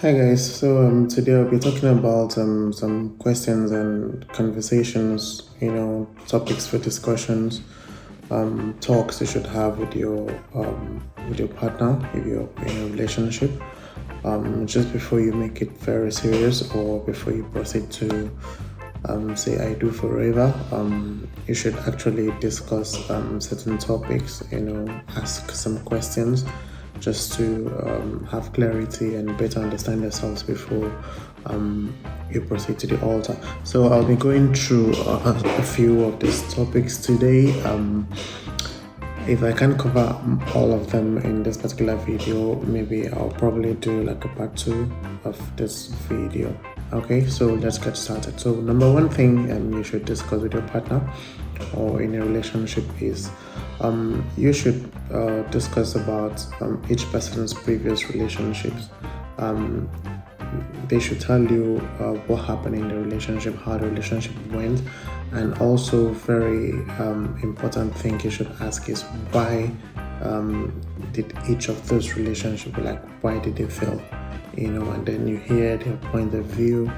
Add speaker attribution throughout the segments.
Speaker 1: Hi guys, today I'll be talking about some questions and conversations, topics for discussions, talks you should have with your partner if you're in a relationship. Just before you make it very serious or before you proceed to say I do forever, you should actually discuss certain topics, ask some questions just to have clarity and better understand yourselves before you proceed to the altar. So I'll be going through a few of these topics today. If I can't cover all of them in this particular video, maybe I'll probably do like a part 2 of this video. Okay, so let's get started. So number one thing you should discuss with your partner or in a relationship is you should discuss about each person's previous relationships. They should tell you what happened in the relationship, how the relationship went, and also very important thing you should ask is why did each of those relationships, like why did they fail, and then you hear their point of view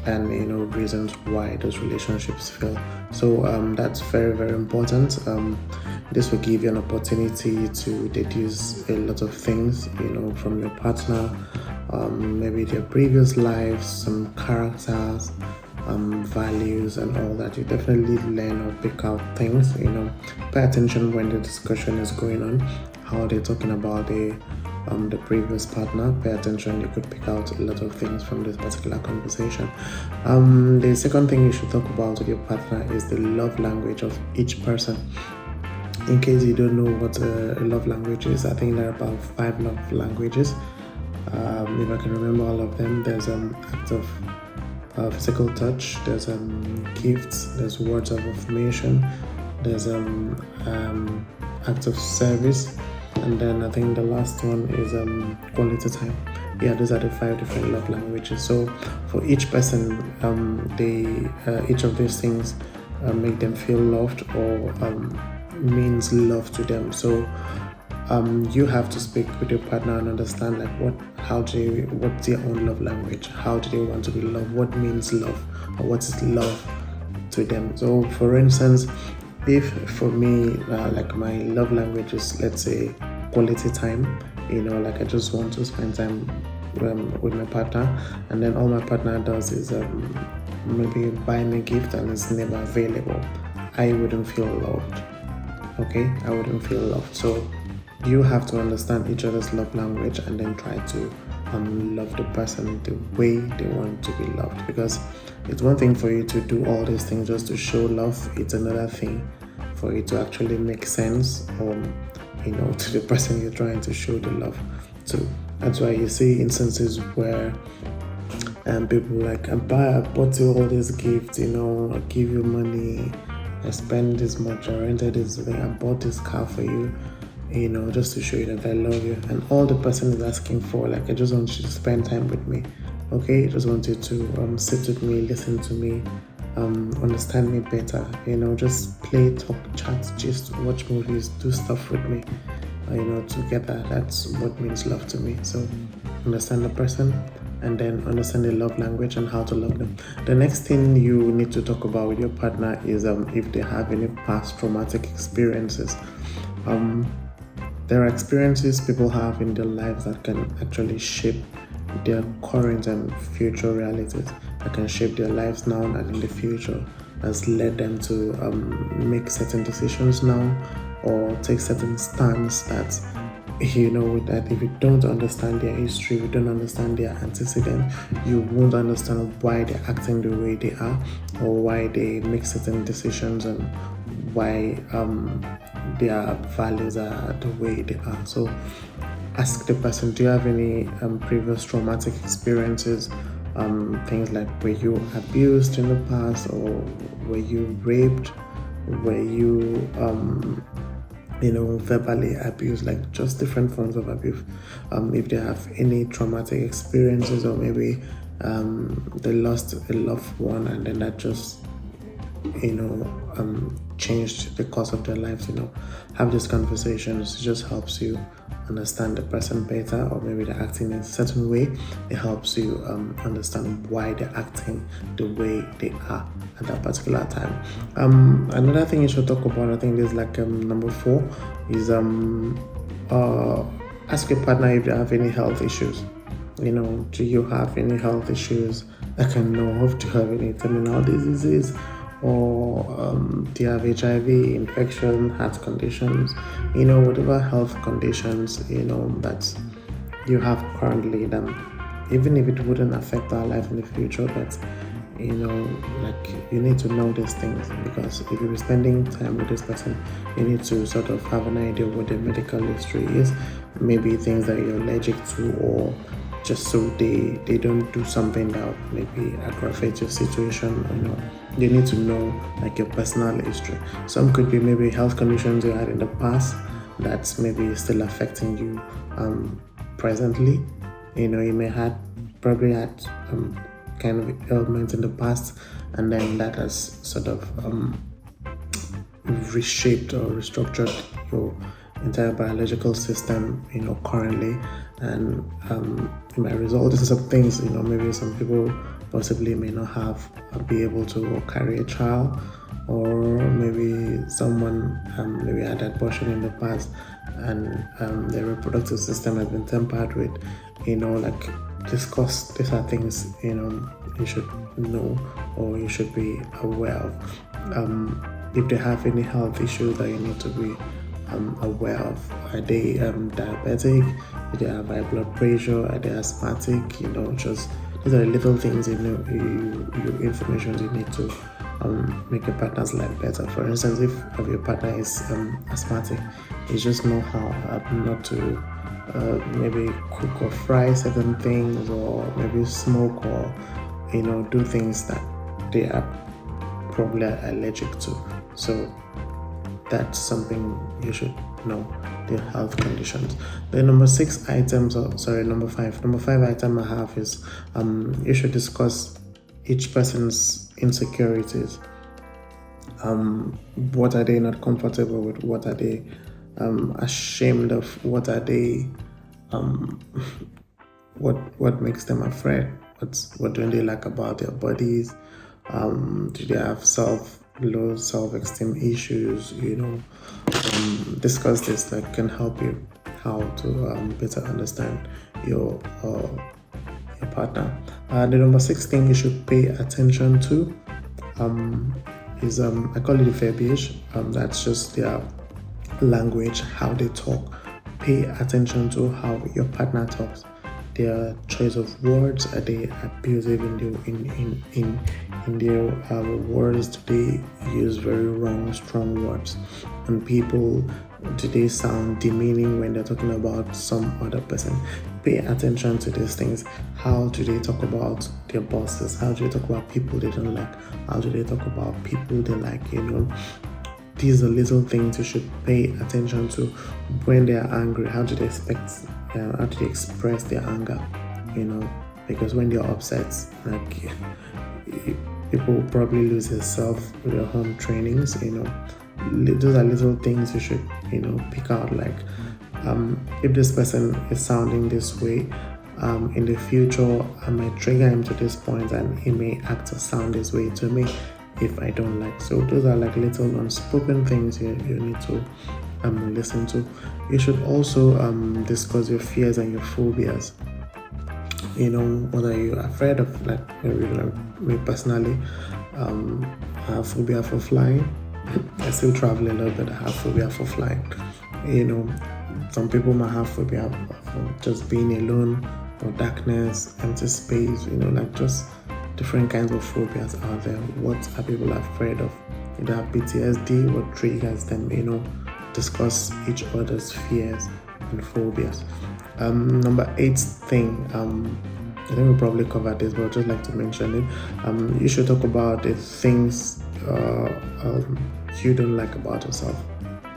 Speaker 1: and reasons why those relationships fail. So that's very, very important. This will give you an opportunity to deduce a lot of things from your partner, maybe their previous lives, some characters, values and all that. You definitely learn or pick out things. Pay attention when the discussion is going on, how they're talking about the previous partner. Pay attention, you could pick out a lot of things from this particular conversation. The second thing you should talk about with your partner is the love language of each person. In case you don't know what a love language is, I think there are about 5 love languages. If I can remember all of them, there's act of physical touch, there's gifts, there's words of affirmation, there's act of service, and then I think the last one is quality time. Yeah, those are the 5 different love languages. So for each person, each of these things make them feel loved or means love to them. So you have to speak with your partner and understand what's their own love language, how do they want to be loved, what means love, or what is love to them. So for instance, if for me like my love language is, let's say, quality time, like I just want to spend time with my partner, and then all my partner does is maybe buy me a gift and it's never available, I wouldn't feel loved. Okay, I wouldn't feel loved. So you have to understand each other's love language and then try to love the person the way they want to be loved. Because it's one thing for you to do all these things just to show love, it's another thing for it to actually make sense to the person you're trying to show the love to. That's why you see instances where people like, I bought you all these gifts, I give you money, I spend this much, I rented this thing, I bought this car for you, just to show you that I love you. And all the person is asking for, like, I just want you to spend time with me. Okay, I just want you to sit with me, listen to me, understand me better. Just play, talk, chat, just watch movies, do stuff with me. Together. That's what means love to me. So understand the person and then understand the love language and how to love them. The next thing you need to talk about with your partner is if they have any past traumatic experiences. There are experiences people have in their lives that can actually shape their current and future realities, that can shape their lives now and in the future, has led them to make certain decisions now or take certain stance that that if you don't understand their history, you don't understand their antecedent, you won't understand why they're acting the way they are or why they make certain decisions and why their values are the way they are. So ask the person, do you have any previous traumatic experiences? Things like, were you abused in the past, or were you raped? Were you verbally abused? Like, just different forms of abuse. If they have any traumatic experiences, or maybe they lost a loved one and then that just changed the course of their lives. Have these conversations. It just helps you understand the person better, or maybe they're acting in a certain way. It helps you understand why they're acting the way they are at that particular time. Another thing you should talk about, I think this is like number 4, is ask your partner if they have any health issues. Do you have any health issues that can know of? Do you have any terminal diseases? Or do you have HIV, infection, heart conditions, whatever health conditions, that you have currently, then even if it wouldn't affect our life in the future, but you need to know these things, because if you're spending time with this person, you need to sort of have an idea what their medical history is, maybe things that you're allergic to, or just so they don't do something that maybe aggravates your situation. You need to know like your personal history. Some could be maybe health conditions you had in the past that's maybe still affecting you presently. You may probably had kind of ailments in the past, and then that has sort of reshaped or restructured your entire biological system, currently, and it might result in some things. Maybe some people possibly may not be able to carry a child, or maybe someone maybe had that abortion in the past, and their reproductive system has been tampered with. Discuss these are things you should know, or you should be aware of. If they have any health issues that you need to be aware of. Are they diabetic? Do they have high blood pressure? Are they asthmatic? Just these are the little things information you need to make your partner's life better. For instance, if your partner is asthmatic, you just know how not to maybe cook or fry certain things, or maybe smoke, or do things that they are probably allergic to. So that's something you should know, the health conditions. The number 5 item I have is you should discuss each person's insecurities. What are they not comfortable with? What are they ashamed of? What are they what makes them afraid? What don't they like about their bodies? Do they have low self-esteem issues? Discuss this. That can help you how to better understand your partner. The number 6 thing you should pay attention to is I call it verbiage. That's just their language, how they talk. Pay attention to how your partner talks. Their choice of words. Are they abusive in their words? Do they use very strong words on people? Do they sound demeaning when they're talking about some other person? Pay attention to these things. How do they talk about their bosses? How do they talk about people they don't like? How do they talk about people they like? These are little things you should pay attention to. When they are angry, how do they express their anger? Because when they're upset, people will probably lose themselves with their home trainings. Those are little things you should pick out. Like if this person is sounding this way, in the future I might trigger him to this point, and he may act or sound this way to me if I don't like. So those are like little unspoken things you need to listen to. You should also discuss your fears and your phobias. What are you afraid of? Like me personally, I have phobia for flying. I still travel a lot, but I have phobia for flying. Some people might have phobia of just being alone, or darkness, empty space, just different kinds of phobias out there. What are people afraid of? If they have PTSD, what triggers them? Discuss each other's fears and phobias. Number 8 thing, I think we'll probably cover this, but I'd just like to mention it. You should talk about the things you don't like about yourself.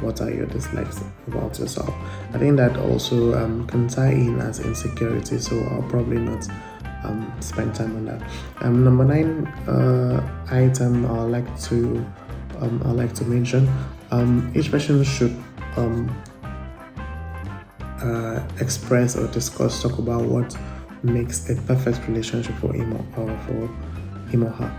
Speaker 1: What are your dislikes about yourself? I think that also can tie in as insecurity, so I'll probably not spend time on that. Number 9 item I'd like to mention. Each person should express or discuss, talk about what makes a perfect relationship for him or her.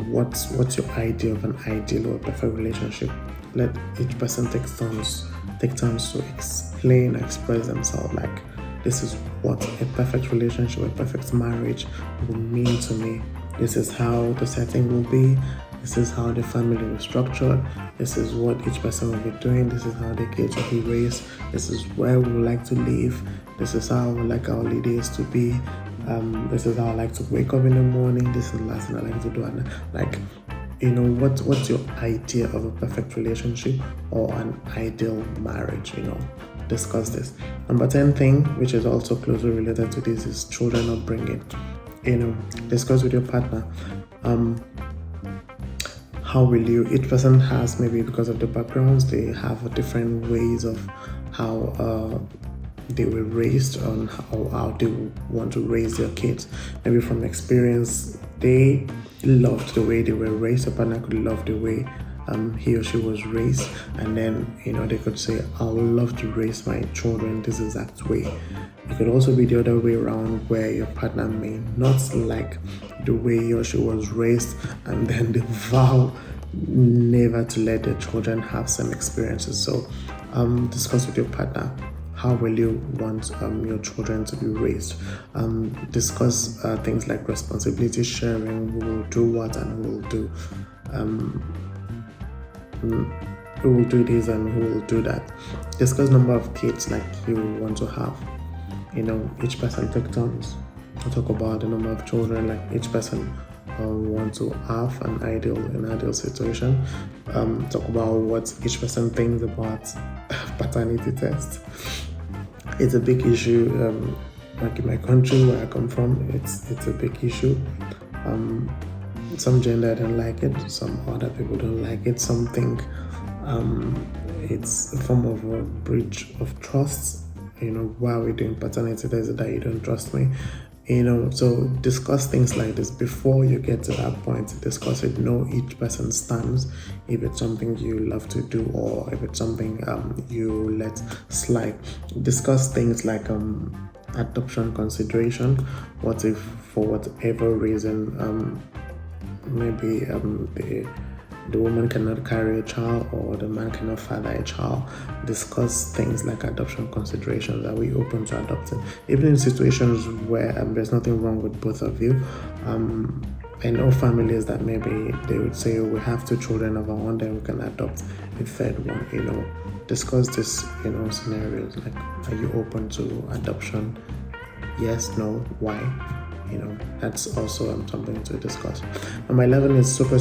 Speaker 1: What's your idea of an ideal or perfect relationship? Let each person take turns to explain, express themselves. Like, this is what a perfect relationship, a perfect marriage will mean to me. This is how the setting will be. This is how the family will structure. This is what each person will be doing. This is how the kids will be raised. This is where we would like to live. This is how we like our leaders to be. This is how I like to wake up in the morning. This is the last thing I like to do. And like, what's your idea of a perfect relationship or an ideal marriage? Discuss this. Number 10 thing, which is also closely related to this, is children upbringing. Discuss with your partner. How will you? Each person has, maybe because of the backgrounds, they have different ways of how they were raised, on how they want to raise their kids. Maybe from experience, they loved the way they were raised. A partner could love the way he or she was raised, and then they could say, I would love to raise my children this exact way. It could also be the other way around, where your partner may not like the way he or she was raised, and then they vow never to let their children have some experiences. So discuss with your partner, how will you want your children to be raised? Discuss things like responsibility sharing, who will do what and who will do this and who will do that. Discuss number of kids like you want to have. Each person take turns. Talk about the number of children like each person want to have an ideal situation. Talk about what each person thinks about paternity test. It's a big issue. Like in my country where I come from, it's a big issue. Some gender don't like it, some other people don't like it. Some think it's a form of a breach of trust. Why we're doing paternity test, that you don't trust me. So discuss things like this before you get to that point. Discuss it, know each person's stance, if it's something you love to do or if it's something you let slide. Discuss things like adoption consideration. What if for whatever reason maybe the woman cannot carry a child or the man cannot father a child? Discuss things like adoption considerations. Are we open to adopting? Even in situations where there's nothing wrong with both of you. I know families that maybe they would say, we have 2 children of our own, then we can adopt a third one. Discuss this, scenarios like, are you open to adoption? Yes, no, why? That's also something to discuss. Number 11 is super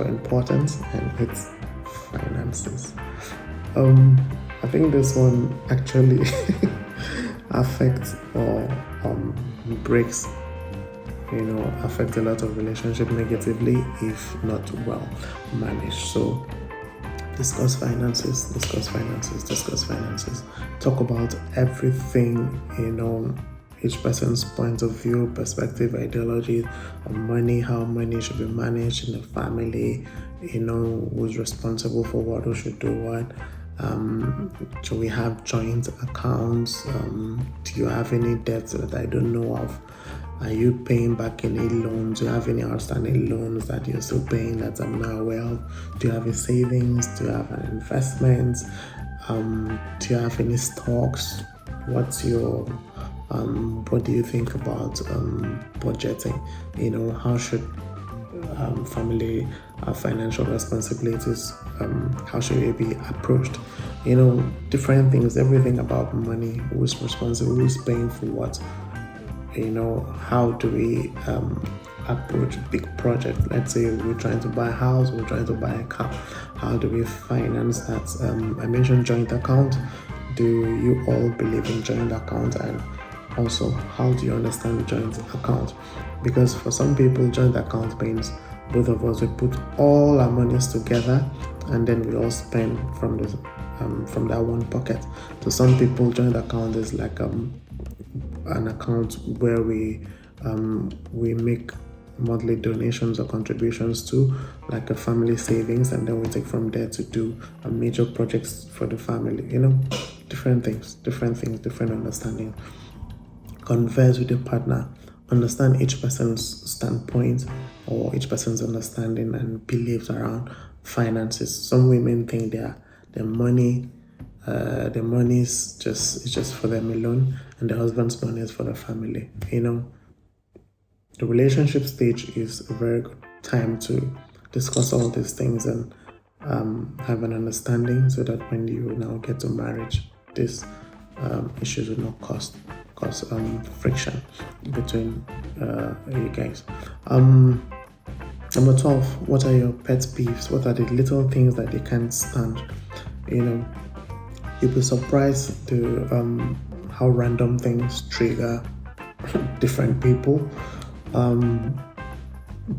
Speaker 1: important, and it's finances. I think this one actually affects or breaks, affect a lot of relationships negatively if not well managed. So discuss finances. Talk about everything, each person's point of view, perspective, ideology on money, how money should be managed in the family, who's responsible for what, who should do what. Do we have joint accounts? Do you have any debts that I don't know of? Are you paying back any loans? Do you have any outstanding loans that you're still paying that I'm not aware of? Do you have a savings? Do you have an investment? Do you have any stocks? What's your what do you think about budgeting? How should family financial responsibilities, how should it be approached? Different things, everything about money. Who's responsible? Who's paying for what? How do we approach big projects? Let's say we're trying to buy a house, we're trying to buy a car. How do we finance that? I mentioned joint account. Do you all believe in joint account? And also, how do you understand joint account? Because for some people, joint account means both of us, we put all our monies together and then we all spend from that one pocket. To some people, joint account is like an account where we make monthly donations or contributions to, like a family savings, and then we take from there to do major projects for the family. different understanding. Converse with your partner, understand each person's standpoint or each person's understanding and beliefs around finances. Some women think their money is just for them alone, and the husband's money is for the family. The relationship stage is a very good time to discuss all these things and have an understanding, so that when you now get to marriage, these issues will not cause friction between you guys. Number 12, what are your pet peeves? What are the little things that you can't stand? You'll be surprised to how random things trigger different people.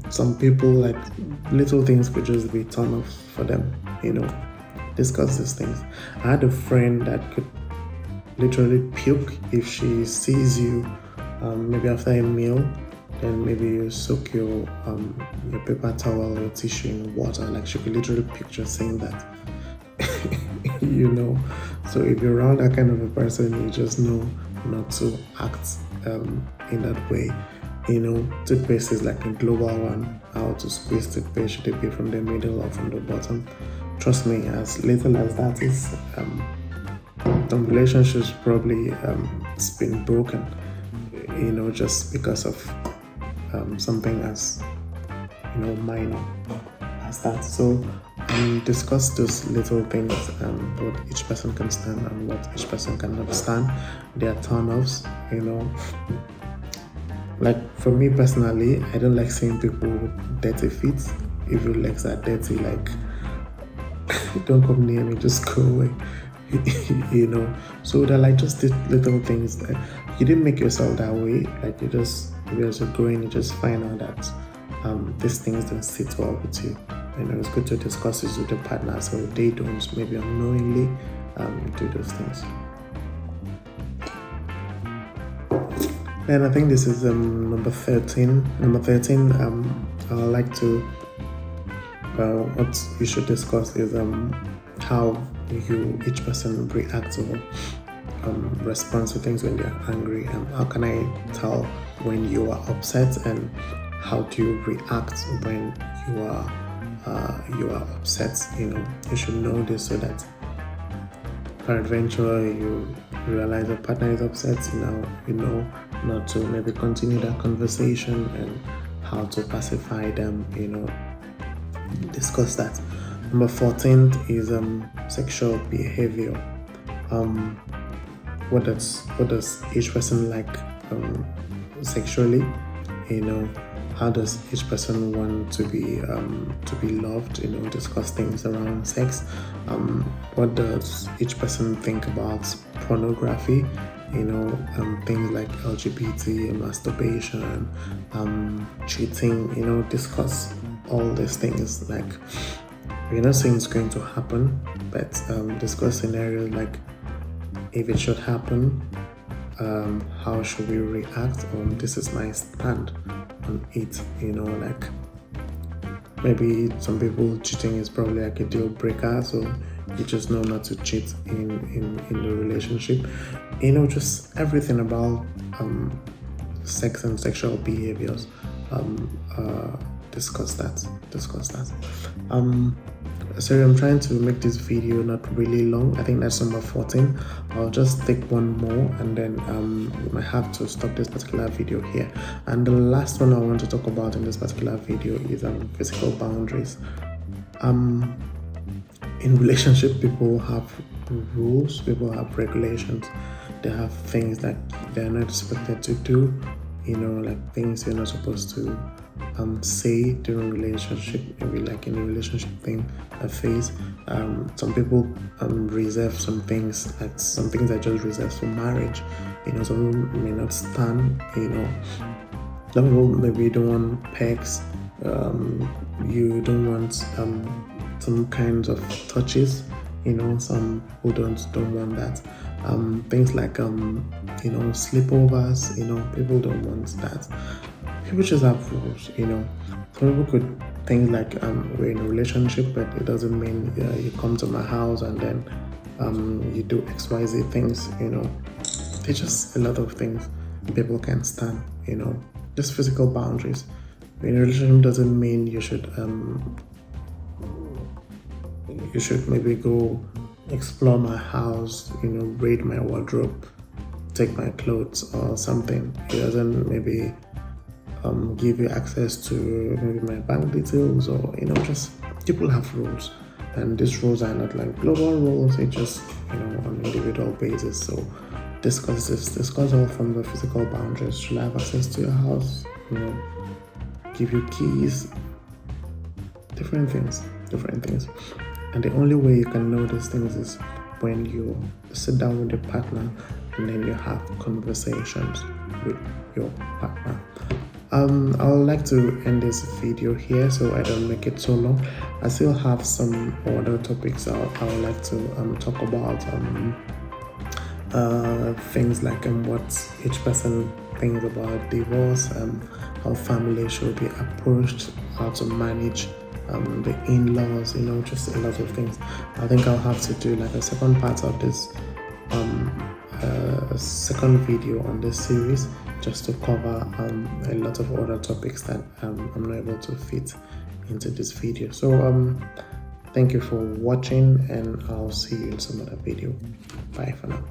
Speaker 1: Some people, like, little things could just be turn off for them. Discuss these things. I had a friend that could literally puke if she sees you maybe after a meal. Then maybe you soak your paper towel or tissue in water. Like, she could literally puke just saying that. So if you're around that kind of a person, you just know not to act in that way. Toothpaste is like a global one. How to squeeze toothpaste, should it be from the middle or from the bottom? Trust me, as little as that is, some relationships probably it's been broken, just because of something as minor as that. So discuss those little things, what each person can stand and what each person cannot stand, their turn-offs. Like, for me personally, I don't like seeing people with dirty feet. If your legs are dirty, like, don't come near me, just go away. So they're like just the little things that you didn't make yourself that way. Like, as you're growing, you just find out that these things don't sit well with you. It's good to discuss this with your partner so they don't maybe unknowingly do those things. And I think this is number 13. Number 13, I would like to, what you should discuss is how each person react to respond to things when they're angry. How can I tell when you are upset, and how do you react when you are upset? You should know this, so that peradventure you realize your partner is upset. You know not to maybe continue that conversation, and how to pacify them. Discuss that. Number 14 is sexual behavior. What does each person like sexually? How does each person want to be loved? Discuss things around sex. What does each person think about pornography? Things like LGBT, masturbation, cheating. Discuss all these things. Like, we're not saying it's going to happen, but discuss scenarios like, if it should happen, how should we react? This is my stand on it. Like, maybe some people, cheating is probably like a deal breaker, so you just know not to cheat in the relationship. Just everything about sex and sexual behaviors. Discuss that. Sorry, I'm trying to make this video not really long. I think that's number 14. I'll just take one more, and then we might have to stop this particular video here. And the last one I want to talk about in this particular video is physical boundaries. In relationship, people have rules, people have regulations. They have things that they're not expected to do. Like, things you're not supposed to say during relationship, maybe like in a relationship thing, a phase. Some people reserve some things, like some things are just reserved for marriage. Some people may not stand. Some people maybe don't want pecs. You don't want some kinds of touches. Some people don't want that. Things like sleepovers. People don't want that. People just have rules. Some people could think like, we're in a relationship, but it doesn't mean you come to my house and then you do XYZ things, there's just a lot of things people can stand, just physical boundaries. In a relationship doesn't mean you should maybe go explore my house, raid my wardrobe, take my clothes or something. It doesn't maybe give you access to maybe my bank details, or just people have rules, and these rules are not like global rules. It's just on individual basis. So discuss all from the physical boundaries. Should I have access to your house? Give you keys, different things. And the only way you can know these things is when you sit down with your partner and then you have conversations with your partner. I would like to end this video here so I don't make it so long. I still have some other topics I would like to talk about. Things like what each person thinks about divorce, how family should be approached, how to manage the in-laws, just a lot of things. I think I'll have to do like a second part of this second video on this series, just to cover a lot of other topics that I'm not able to fit into this video. So thank you for watching, and I'll see you in some other video. Bye for now.